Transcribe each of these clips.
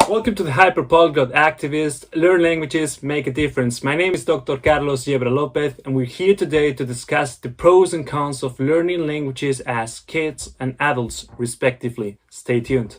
Welcome to the Hyperpolyglot Activist. Learn languages, make a difference. My name is Dr. Carlos Yebra Lopez, and we're here today to discuss the pros and cons of learning languages as kids and adults, respectively. Stay tuned.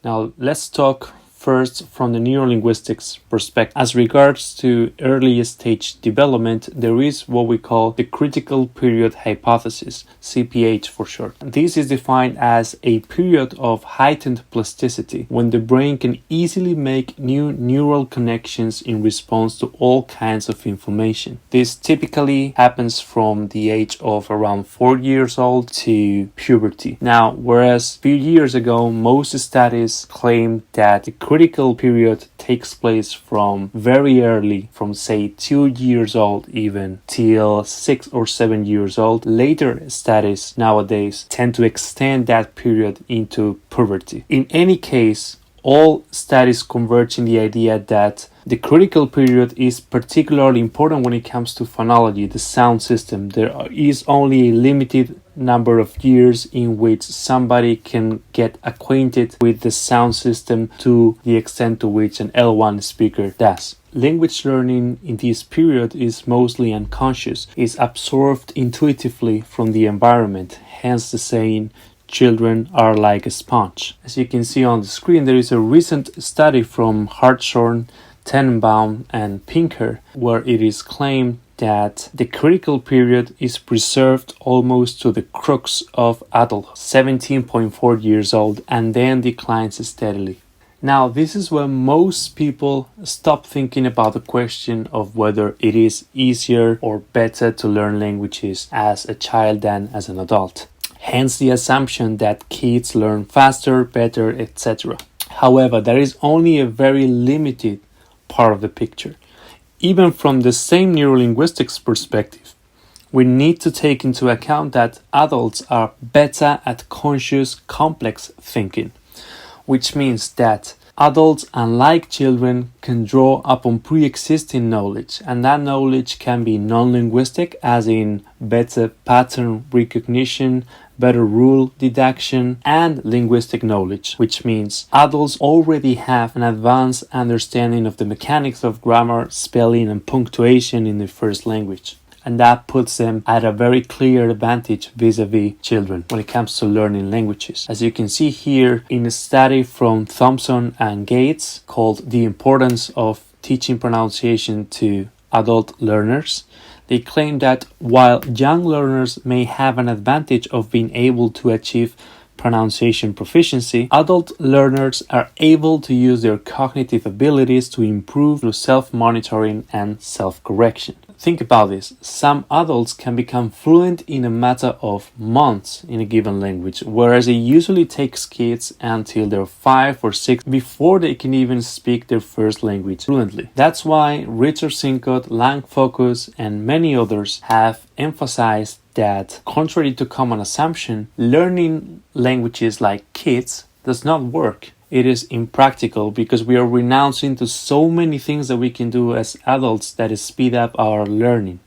Now, let's talk first from the neurolinguistics perspective. As regards to early stage development, there is what we call the critical period hypothesis, CPH for short. This is defined as a period of heightened plasticity when the brain can easily make new neural connections in response to all kinds of information. This typically happens from the age of around 4 years old to puberty. Now, whereas a few years ago, most studies claimed that the critical period takes place from very early, from say 2 years old even, till 6 or 7 years old. Later studies nowadays tend to extend that period into puberty. In any case, all studies converge in the idea that the critical period is particularly important when it comes to phonology, the sound system. There is only a limited number of years in which somebody can get acquainted with the sound system to the extent to which an L1 speaker does. Language learning in this period is mostly unconscious, is absorbed intuitively from the environment, hence the saying, children are like a sponge. As you can see on the screen, there is a recent study from Hartshorn, Tenenbaum, and Pinker, where it is claimed that the critical period is preserved almost to the crux of adulthood, 17.4 years old, and then declines steadily. Now, this is when most people stop thinking about the question of whether it is easier or better to learn languages as a child than as an adult. Hence the assumption that kids learn faster, better, etc. However, there is only a very limited part of the picture. Even from the same neurolinguistics perspective, we need to take into account that adults are better at conscious, complex thinking, which means that adults, unlike children, can draw upon pre-existing knowledge, and that knowledge can be non-linguistic, as in better pattern recognition, better rule deduction, and linguistic knowledge, which means adults already have an advanced understanding of the mechanics of grammar, spelling, and punctuation in their first language. And that puts them at a very clear advantage vis-a-vis children when it comes to learning languages. As you can see here in a study from Thompson and Gaddes called The Importance of Teaching Pronunciation to Adult Learners, they claim that while young learners may have an advantage of being able to achieve pronunciation proficiency, adult learners are able to use their cognitive abilities to improve through self-monitoring and self-correction. Think about this. Some adults can become fluent in a matter of months in a given language, whereas it usually takes kids until they're 5 or 6 before they can even speak their first language fluently. That's why Richard Sincott, Lang Focus, and many others have emphasized that, contrary to common assumption, learning languages like kids does not work. It is impractical because we are renouncing to so many things that we can do as adults that speed up our learning.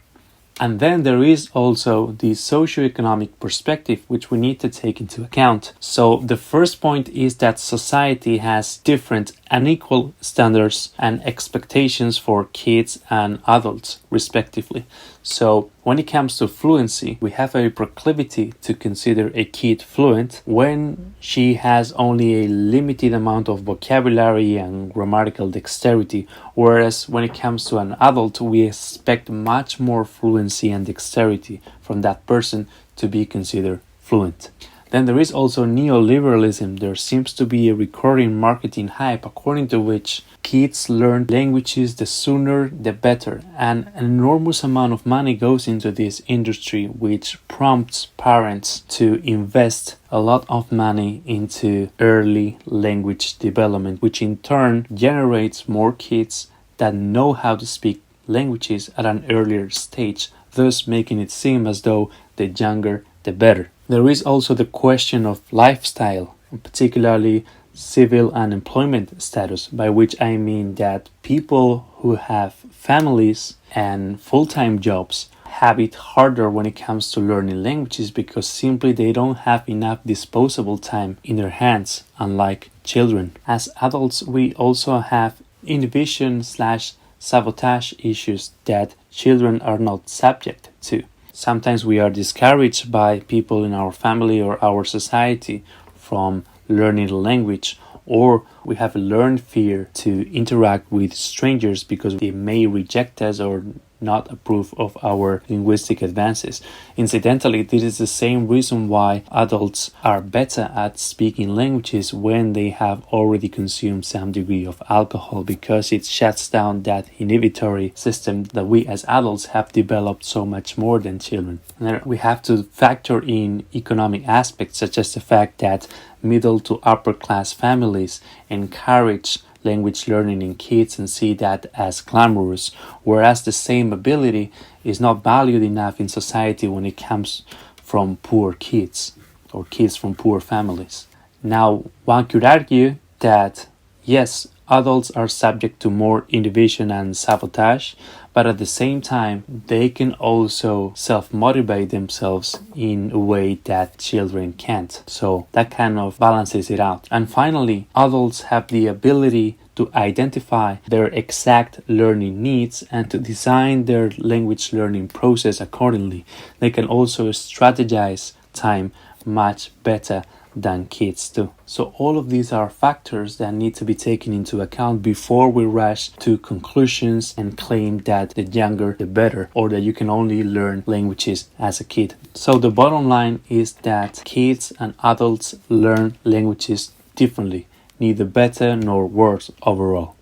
And then there is also the socioeconomic perspective, which we need to take into account. So the first point is that society has different unequal standards and expectations for kids and adults, respectively. So when it comes to fluency, we have a proclivity to consider a kid fluent when she has only a limited amount of vocabulary and grammatical dexterity, whereas when it comes to an adult, we expect much more fluency and dexterity from that person to be considered fluent. Then there is also neoliberalism. There seems to be a recurring marketing hype according to which kids learn languages the sooner the better, and an enormous amount of money goes into this industry, which prompts parents to invest a lot of money into early language development, which in turn generates more kids that know how to speak languages at an earlier stage, thus making it seem as though the younger the better. There is also the question of lifestyle, particularly civil and employment status, by which I mean that people who have families and full-time jobs have it harder when it comes to learning languages because simply they don't have enough disposable time in their hands, unlike children. As adults, we also have inhibition/sabotage issues that children are not subject to. Sometimes we are discouraged by people in our family or our society from learning the language, or we have a learned fear to interact with strangers because they may reject us or not approve of our linguistic advances. Incidentally, this is the same reason why adults are better at speaking languages when they have already consumed some degree of alcohol, because it shuts down that inhibitory system that we as adults have developed so much more than children. And we have to factor in economic aspects, such as the fact that middle to upper class families encourage language learning in kids and see that as glamorous, whereas the same ability is not valued enough in society when it comes from poor kids or kids from poor families. Now, one could argue that yes, adults are subject to more inhibition and sabotage, but at the same time, they can also self-motivate themselves in a way that children can't. So that kind of balances it out. And finally, adults have the ability to identify their exact learning needs and to design their language learning process accordingly. They can also strategize time much better than kids do. So all of these are factors that need to be taken into account before we rush to conclusions and claim that the younger the better, or that you can only learn languages as a kid. So the bottom line is that kids and adults learn languages differently, neither better nor worse overall.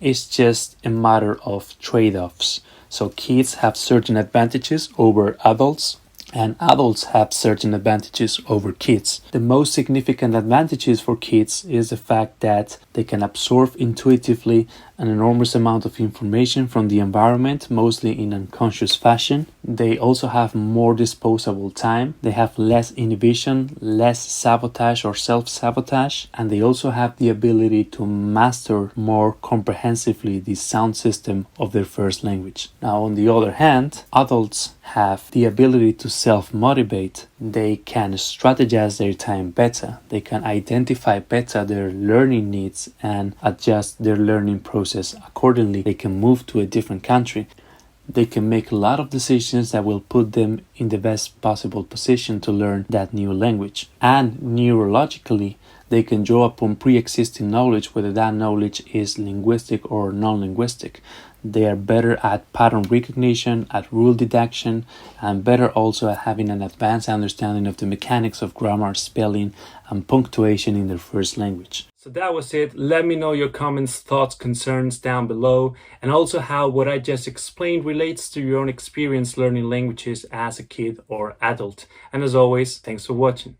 It's just a matter of trade-offs. So kids have certain advantages over adults, and adults have certain advantages over kids. The most significant advantages for kids is the fact that they can absorb intuitively an enormous amount of information from the environment, mostly in unconscious fashion. They also have more disposable time. They have less inhibition, less sabotage or self-sabotage, and they also have the ability to master more comprehensively the sound system of their first language. Now, on the other hand, adults have the ability to self-motivate. They can strategize their time better. They can identify better their learning needs and adjust their learning process accordingly. They can move to a different country. They can make a lot of decisions that will put them in the best possible position to learn that new language. And neurologically, they can draw upon pre-existing knowledge, whether that knowledge is linguistic or non-linguistic. They are better at pattern recognition, at rule deduction, and better also at having an advanced understanding of the mechanics of grammar, spelling, and punctuation in their first language. So that was it. Let me know your comments, thoughts, concerns down below, and also how what I just explained relates to your own experience learning languages as a kid or adult. And as always, thanks for watching.